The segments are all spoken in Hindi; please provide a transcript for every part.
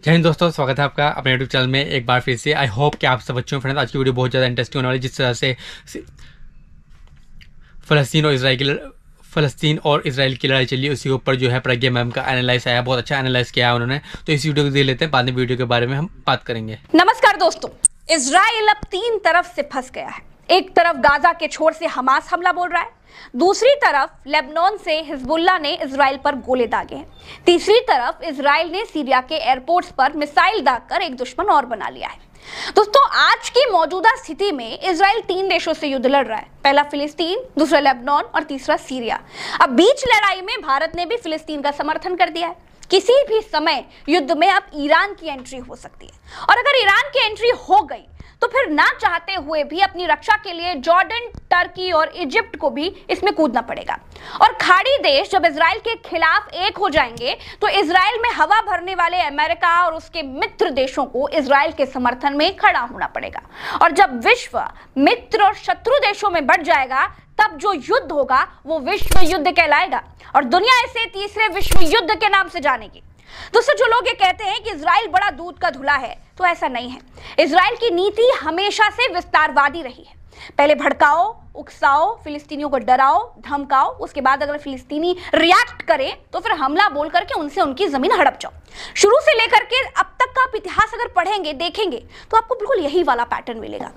जय हिंद दोस्तों, स्वागत है आपका अपने यूट्यूब चैनल में एक बार फिर से। आई होप कि आप सब अच्छे हो फ्रेंड्स। आज की वीडियो बहुत ज़्यादा इंटरेस्टिंग होने वाली, जिस तरह से फ़लस्तीन और इजराइल की लड़ाई चली, उसी के ऊपर जो है प्रज्ञा मैम का एनालाइज आया। बहुत अच्छा एनालाइज किया है उन्होंने, तो इस वीडियो को देख लेते हैं, बाद में वीडियो के बारे में हम बात करेंगे। नमस्कार दोस्तों, इजराइल अब तीन तरफ से फंस गया है। एक तरफ गाजा के छोर से हमास हमला बोल रहा है, दूसरी तरफ लेबनान से हिजबुल्लाह ने इजराइल पर गोले दागे हैं, तीसरी तरफ इजराइल ने सीरिया के एयरपोर्ट्स पर मिसाइल दागकर एक दुश्मन और बना लिया है। दोस्तों, आज की मौजूदा स्थिति में इजराइल तीन देशों से युद्ध लड़ रहा है। पहला फिलिस्तीन, दूसरा लेबनान और तीसरा सीरिया। अब बीच लड़ाई में भारत ने भी फिलिस्तीन का समर्थन कर दिया है। किसी भी समय युद्ध में अब ईरान की एंट्री हो सकती है, और अगर ईरान की एंट्री हो गई तो फिर ना चाहते हुए भी अपनी रक्षा के लिए जॉर्डन, टर्की और इजिप्ट को भी इसमें कूदना पड़ेगा। और खाड़ी देश जब इजराइल के खिलाफ एक हो जाएंगे तो इजराइल में हवा भरने वाले अमेरिका और उसके मित्र देशों को इजराइल के समर्थन में खड़ा होना पड़ेगा। और जब विश्व मित्र और शत्रु देशों में बढ़ जाएगा, तब जो युद्ध होगा वो विश्व युद्ध कहलाएगा, और दुनिया इसे तीसरे विश्व युद्ध के नाम से जानेगी। दोस्तों, जो लोग ये कहते हैं कि इजराइल बड़ा दूध का धुला है, तो ऐसा नहीं है। इजराइल की नीति हमेशा से विस्तारवादी रही है। पहले भड़काओ, उकसाओ, फिलिस्तीनियों को डराओ, धमकाओ, उसके बाद अगर फिलिस्तीनी रिएक्ट करें तो फिर हमला बोल करके उनसे उनकी जमीन हड़प जाओ। शुरू से लेकर के अब तक का आप इतिहास अगर पढ़ेंगे, देखेंगे, तो आपको बिल्कुल यही वाला पैटर्न मिलेगा।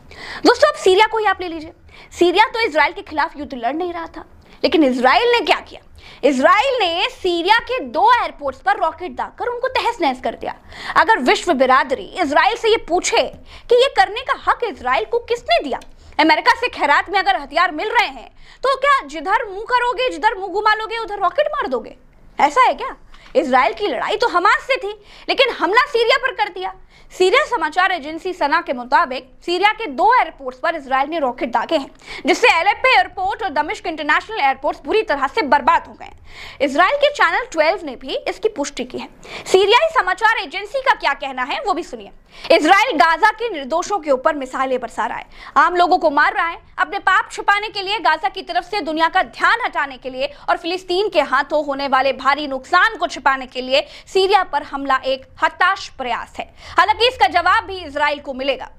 दोस्तों, अब सीरिया को ही आप ले लीजिए। सीरिया तो इजराइल के खिलाफ युद्ध लड़ नहीं रहा था, लेकिन इजराइल ने क्या किया? इजराइल ने सीरिया के 2 एयरपोर्ट्स पर रॉकेट दागकर उनको तहस नहस कर दिया। अगर विश्व बिरादरी इजराइल से ये पूछे कि ये करने का हक इजराइल को किसने दिया, अमेरिका से खैरात में अगर हथियार मिल रहे हैं, तो क्या जिधर मुंह करोगे, जिधर मुंह घुमा लोगे, उधर रॉकेट मार दोगे? ऐसा है क्या? इजराइल की लड़ाई तो हमास से थी, लेकिन हमला सीरिया पर कर दिया। सीरिया समाचार एजेंसी सना के मुताबिक सीरिया के 2 एयरपोर्ट्स पर इजराइल ने रॉकेट दागे हैं, जिससे एलेप्पो एयरपोर्ट और दमिश्क इंटरनेशनल एयरपोर्ट्स बुरी तरह से बर्बाद हो गए हैं। इजराइल के चैनल 12 ने भी इसकी पुष्टि की है। सीरियाई समाचार एजेंसी का क्या कहना है वो भी सुनिए। इजराइल गाजा के निर्दोषों के ऊपर मिसाइलें बरसा रहा है, आम लोगों को मार रहा है, अपने पाप छुपाने के लिए, गाजा की तरफ से दुनिया का ध्यान हटाने के लिए और फिलिस्तीन के हाथों होने वाले भारी नुकसान को छिपाने के लिए सीरिया पर हमला एक हताश प्रयास है। हालांकि इसका जवाब भी इजराइल को मिलेगा।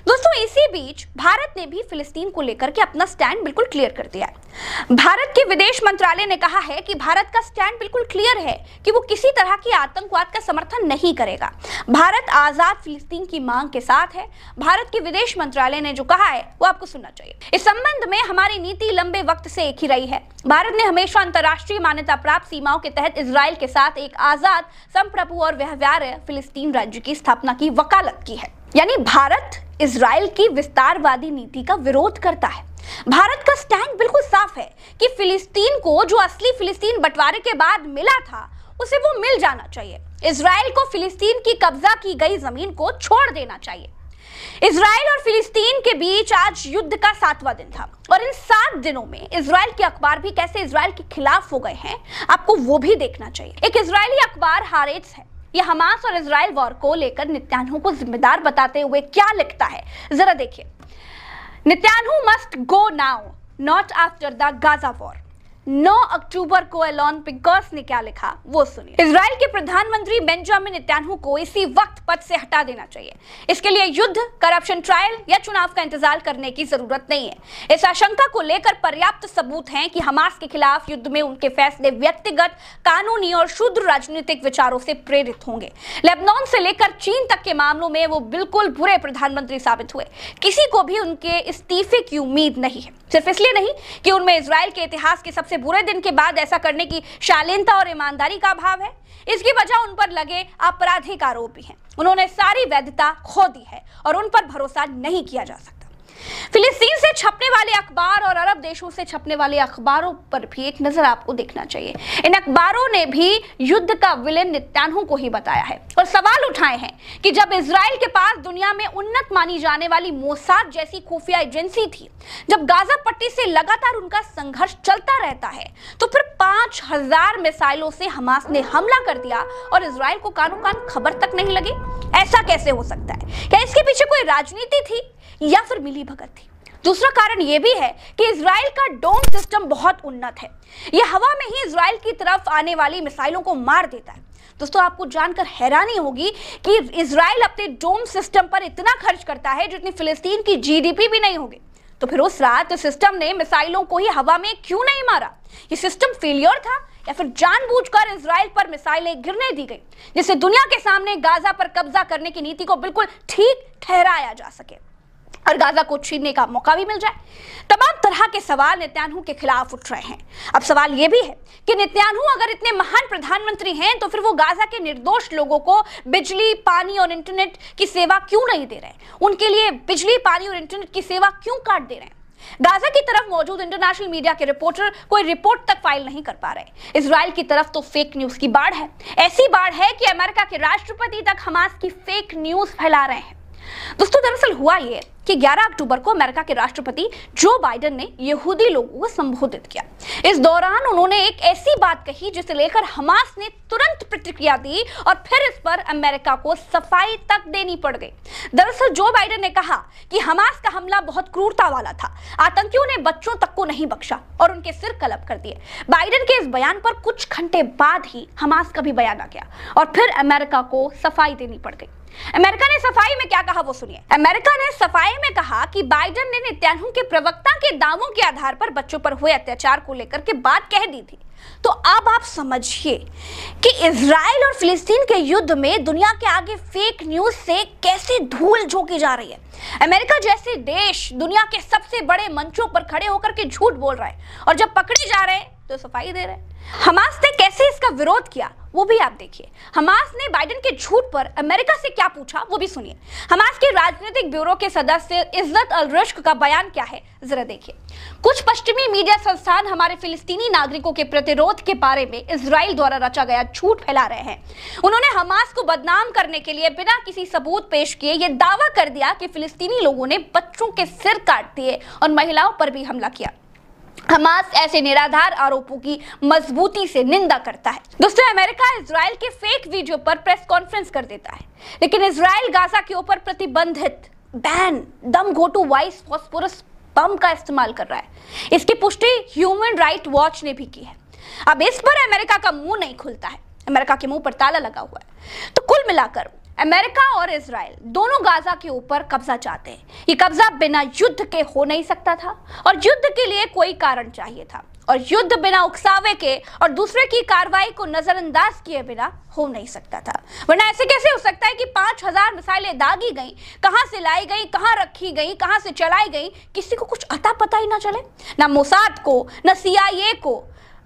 दोस्तों, इसी बीच भारत ने भी फिलिस्तीन को लेकर के अपना स्टैंड बिल्कुल क्लियर कर दिया है। भारत के विदेश मंत्रालय ने कहा है कि भारत का स्टैंड बिल्कुल क्लियर है कि वो किसी तरह की आतंकवाद का समर्थन नहीं करेगा। भारत आजाद फिलिस्तीन की मांग के साथ है। भारत के विदेश मंत्रालय ने जो कहा है वो आपको सुनना चाहिए। इस संबंध में हमारी नीति लंबे वक्त से एक ही रही है। भारत ने हमेशा अंतर्राष्ट्रीय मान्यता प्राप्त सीमाओं के तहत इजराइल के साथ एक आजाद, संप्रभु और व्यवहार्य फिलिस्तीन राज्य की स्थापना की वकालत की है। यानी भारत इजराइल की विस्तारवादी नीति का विरोध करता है। भारत का स्टैंड बिल्कुल साफ है कि फिलिस्तीन को जो असली फिलिस्तीन बंटवारे के बाद मिला था, उसे वो मिल जाना चाहिए। इजराइल को फिलिस्तीन की कब्जा की गई जमीन को छोड़ देना चाहिए। इजराइल और फिलिस्तीन के बीच आज युद्ध का 7वां दिन था, और इन 7 दिनों में इजराइल के अखबार भी कैसे इजराइल के खिलाफ हो गए हैं, आपको वो भी देखना चाहिए। एक इजरायली अखबार हारेट्स है, ये हमास और इजराइल वॉर को लेकर नेतन्याहू को जिम्मेदार बताते हुए क्या लिखता है, जरा देखिए। Netanyahu must go now, not after the Gaza war. 9 अक्टूबर को एलोन पिगोस ने क्या लिखा वो सुनिए। इजराइल के प्रधानमंत्री बेंजामिन नेतन्याहू को इसी वक्त पद से हटा देना चाहिए। इसके लिए युद्ध, करप्शन ट्रायल या चुनाव का इंतजार करने की जरूरत नहीं है। इस आशंका को लेकर पर्याप्त सबूत हैं कि हमास के खिलाफ युद्ध में उनके फैसले व्यक्तिगत, कानूनी और शुद्ध राजनीतिक विचारों से प्रेरित होंगे। लेबनान से लेकर चीन तक के मामलों में वो बिल्कुल बुरे प्रधानमंत्री साबित हुए। किसी को भी उनके इस्तीफे की उम्मीद नहीं है, सिर्फ इसलिए नहीं कि उनमें इजराइल के इतिहास के सबसे बुरे दिन के बाद ऐसा करने की शालीनता और ईमानदारी का अभाव है। इसकी वजह उन पर लगे आपराधिक आरोप भी हैं। उन्होंने सारी वैधता खो दी है और उन पर भरोसा नहीं किया जा सकता। फिलिस्तीन से छपने वाले अखबार और अरब देशों से छपने वाले अखबारों पर भी एक नजर आपको देखना चाहिए। इन अखबारों ने भी युद्ध का विलेन नेतन्याहू को ही बताया है और सवाल उठाए हैं कि जब इजराइल के पास दुनिया में उन्नत मानी जाने वाली मोसाद जैसी खुफिया एजेंसी थी, जब गाजा पट्टी से लगातार उनका संघर्ष चलता रहता है, तो फिर 5000 मिसाइलों से हमास ने हमला कर दिया और इजराइल को कानो कान खबर तक नहीं लगी। ऐसा कैसे हो सकता है? क्या इसके पीछे कोई राजनीति थी या फिर मिली भगत थी? दूसरा कारण यह भी है कि इजराइल का डोम सिस्टम बहुत उन्नत है। यह हवा में ही इजराइल की तरफ आने वाली मिसाइलों को मार देता है। दोस्तों आपको जानकर हैरानी होगी कि इजराइल अपने डोम सिस्टम पर इतना खर्च करता है जितनी फिलिस्तीन की जीडीपी भी नहीं होगी। तो फिर उस रात सिस्टम ने मिसाइलों को ही हवा में क्यों नहीं मारा? ये सिस्टम फेलियर था या फिर जानबूझकर इजराइल पर मिसाइलें गिरने दी गई, जिससे दुनिया के सामने गाजा पर कब्जा करने की नीति को बिल्कुल ठीक ठहराया जा सके और गाजा को छीनने का मौका भी मिल जाए। तमाम तरह के सवाल नेतन्याहू के खिलाफ उठ रहे हैं। अब सवाल यह भी है कि नेतन्याहू अगर इतने महान प्रधानमंत्री हैं तो फिर वो गाजा के निर्दोष लोगों को बिजली, पानी और इंटरनेट की सेवा क्यों नहीं दे रहे? उनके लिए बिजली, पानी और इंटरनेट की सेवा क्यों काट दे रहे हैं? गाजा की तरफ मौजूद इंटरनेशनल मीडिया के रिपोर्टर कोई रिपोर्ट तक फाइल नहीं कर पा रहे। इजराइल की तरफ तो फेक न्यूज की बाढ़ है, ऐसी बाढ़ है कि अमेरिका के राष्ट्रपति तक हमास की फेक न्यूज फैला रहे हैं। दोस्तों दरअसल हुआ ये कि 11 अक्टूबर को अमेरिका के राष्ट्रपति जो बाइडेन ने यहूदी लोगों को संबोधित किया। इस दौरान उन्होंने एक ऐसी बात कही जिसे लेकर हमास ने तुरंत प्रतिक्रिया दी और फिर इस पर अमेरिका को सफाई तक देनी पड़ गई। दरअसल जो बाइडेन ने कहा कि हमास का हमला बहुत क्रूरता वाला था, आतंकियों ने बच्चों तक को नहीं बख्शा और उनके सिर कलप कर दिए। बाइडेन के इस बयान पर कुछ घंटे बाद ही हमास का भी बयान आ गया और फिर अमेरिका को सफाई देनी पड़ गई। अमेरिका ने सफाई में क्या कहा वो सुनिए। अमेरिका ने सफाई में कहा कि बाइडेन ने नेतन्याहू के प्रवक्ता के दावों के आधार पर बच्चों पर हुए अत्याचार को लेकर के बात कह दी थी। तो अब आप समझिए कि इजराइल और फिलिस्तीन के युद्ध में दुनिया के आगे फेक न्यूज से कैसे धूल झोंकी जा रही है। अमेरिका जैसे देश दुनिया के सबसे बड़े मंचों पर खड़े होकर के झूठ बोल रहा है और जब पकड़े जा रहे हैं तो सफाई दे रहे हैं। हमास ने कैसे इसका विरोध किया वो भी आप देखिए। हमास ने बाइडेन के झूठ पर अमेरिका से क्या पूछा वो भी सुनिए। हमास के राजनीतिक ब्यूरो के सदस्य इज्जत अल रिश्क का बयान क्या है जरा देखिए। कुछ पश्चिमी मीडिया संस्थान हमारे फिलिस्तीनी नागरिकों के प्रतिरोध के बारे में इजराइल द्वारा रचा गया झूठ फैला रहे हैं। उन्होंने हमास को बदनाम करने के लिए बिना किसी सबूत पेश किए यह दावा कर दिया कि फिलिस्तीनी लोगों ने बच्चों के सिर काट दिए और महिलाओं पर भी हमला किया। हमास ऐसे निराधार आरोपों की मजबूती से निंदा करता है। दोस्तों अमेरिका इजराइल के फेक वीडियो पर प्रेस कॉन्फ्रेंस कर देता है, लेकिन इजराइल गाजा के ऊपर प्रतिबंधित बैन दम घोटू वाइस फॉस्फोरस बम का इस्तेमाल कर रहा है। इसकी पुष्टि ह्यूमन राइट वॉच ने भी की है। अब इस पर अमेरिका का मुंह नहीं खुलता है, अमेरिका के मुंह पर ताला लगा हुआ है। तो कुल मिलाकर अमेरिका और इजराइल दोनों गाजा के ऊपर कब्जा चाहते हैं। ये कब्जा बिना युद्ध के हो नहीं सकता था और युद्ध के लिए कोई कारण चाहिए था और युद्ध बिना उकसावे के और दूसरे की कार्रवाई को नजरअंदाज किए बिना हो नहीं सकता था। वरना ऐसे कैसे हो सकता है कि 5000 मिसाइलें दागी गई, कहां से लाई गई, कहां रखी गई, कहां से चलाई गई, किसी को कुछ अता पता ही ना चले। ना मोसाद को, ना CIA को।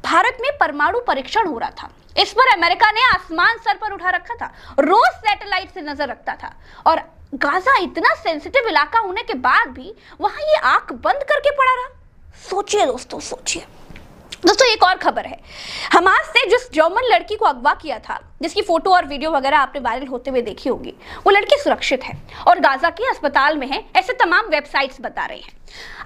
भारत में परमाणु परीक्षण हो रहा था, इस पर अमेरिका ने आसमान सर पर उठा रखा था, रोज सैटेलाइट से नजर रखता था और गाजा इतना सेंसिटिव इलाका होने के बाद भी वहां ये आंख बंद करके पड़ा रहा। सोचिए दोस्तों, सोचिए। दोस्तों एक और खबर है, हमास ने जिस जर्मन लड़की को अगवा किया था, जिसकी फोटो और वीडियो वगैरह आपने वायरल होते हुए देखी होगी, वो लड़की सुरक्षित है और गाजा के अस्पताल में है, ऐसे तमाम वेबसाइट्स बता रही हैं।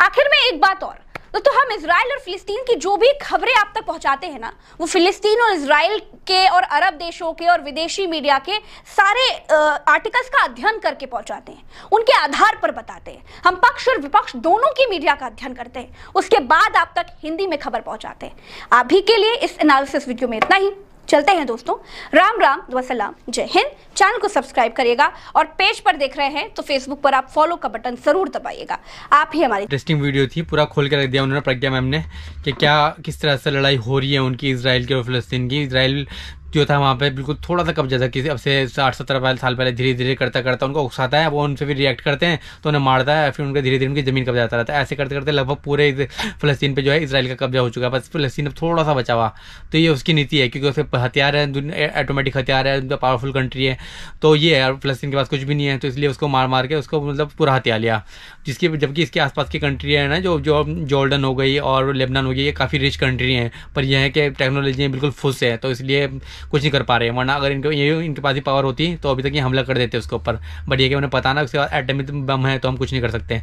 आखिर में एक बात और, तो हम इजराइल और फिलिस्तीन की जो भी खबरें आप तक पहुंचाते हैं ना, वो फिलिस्तीन और इजराइल के और अरब देशों के और विदेशी मीडिया के सारे आर्टिकल्स का अध्ययन करके पहुंचाते हैं, उनके आधार पर बताते हैं। हम पक्ष और विपक्ष दोनों की मीडिया का अध्ययन करते हैं, उसके बाद आप तक हिंदी में खबर पहुंचाते हैं। अभी के लिए इस एनालिसिस वीडियो में इतना ही। चलते हैं दोस्तों, राम राम वसलाम, जय हिंद। चैनल को सब्सक्राइब करिएगा और पेज पर देख रहे हैं तो फेसबुक पर आप फॉलो का बटन जरूर दबाइएगा। आप ही हमारी इंटरेस्टिंग वीडियो थी, पूरा खोल कर रख दिया उन्होंने प्रज्ञा मैम ने कि क्या किस तरह से लड़ाई हो रही है उनकी इजराइल की और फिलिस्तीन की। इजराइल जो था वहाँ पे बिल्कुल थोड़ा सा कब्जा था, किसी अब से 60-70 साल पहले धीरे धीरे करता करता उनको उकसाता है, वो उनसे भी रिएक्ट करते हैं तो उन्हें मारता है, फिर उनके धीरे धीरे उनकी जमीन कब्जा जाता रहता है। ऐसे करते करते लगभग पूरे फिलिस्तीन पे जो है इजराइल का कब्जा हो चुका है, बस फिलिस्तीन अब थोड़ा सा बचा हुआ। तो ये उसकी नीति है, क्योंकि उसके हथियार है, ऑटोमेटिक हथियार है, पावरफुल कंट्री है, तो ये है। फिलिस्तीन के पास कुछ भी नहीं है, तो इसलिए उसको मार मार के उसको मतलब पूरा हथियार लिया। जबकि इसके आसपास की कंट्री है ना, जो जॉर्डन हो गई और लेबनान हो गई, ये काफ़ी रिच कंट्री हैं, पर यह है कि टेक्नोलॉजी बिल्कुल फुस है, तो इसलिए कुछ नहीं कर पा रहे हैं। वरना अगर इनके पास ही पावर होती तो अभी तक ये हमला कर देते उसके ऊपर, बट ये कि उन्हें पता ना उसके बाद एटॉमिक बम है तो हम कुछ नहीं कर सकते।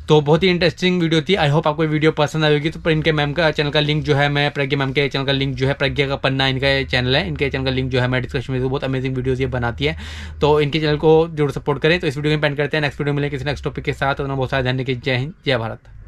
तो बहुत ही इंटरेस्टिंग वीडियो थी। आई होप आपको वीडियो पसंद आई होगी। तो इनके मैम का चैनल का लिंक जो है, मैं प्रज्ञा मैम के चैनल का लिंक जो है, प्रज्ञा का पन्ना इनका चैनल है, इनके चैनल का लिंक जो है मैं डिस्क्रिप्शन में, बहुत अमेजिंग वीडियोस ये बनाती है, तो इनके चैनल को जरूर सपोर्ट करें। तो इस वीडियो में पेंड करते हैं, नेक्स्ट वीडियो मिले किसी नेक्स्ट टॉपिक के साथ। तो बहुत सारे ध्यान रखिए। जय हिंद, जय भारत।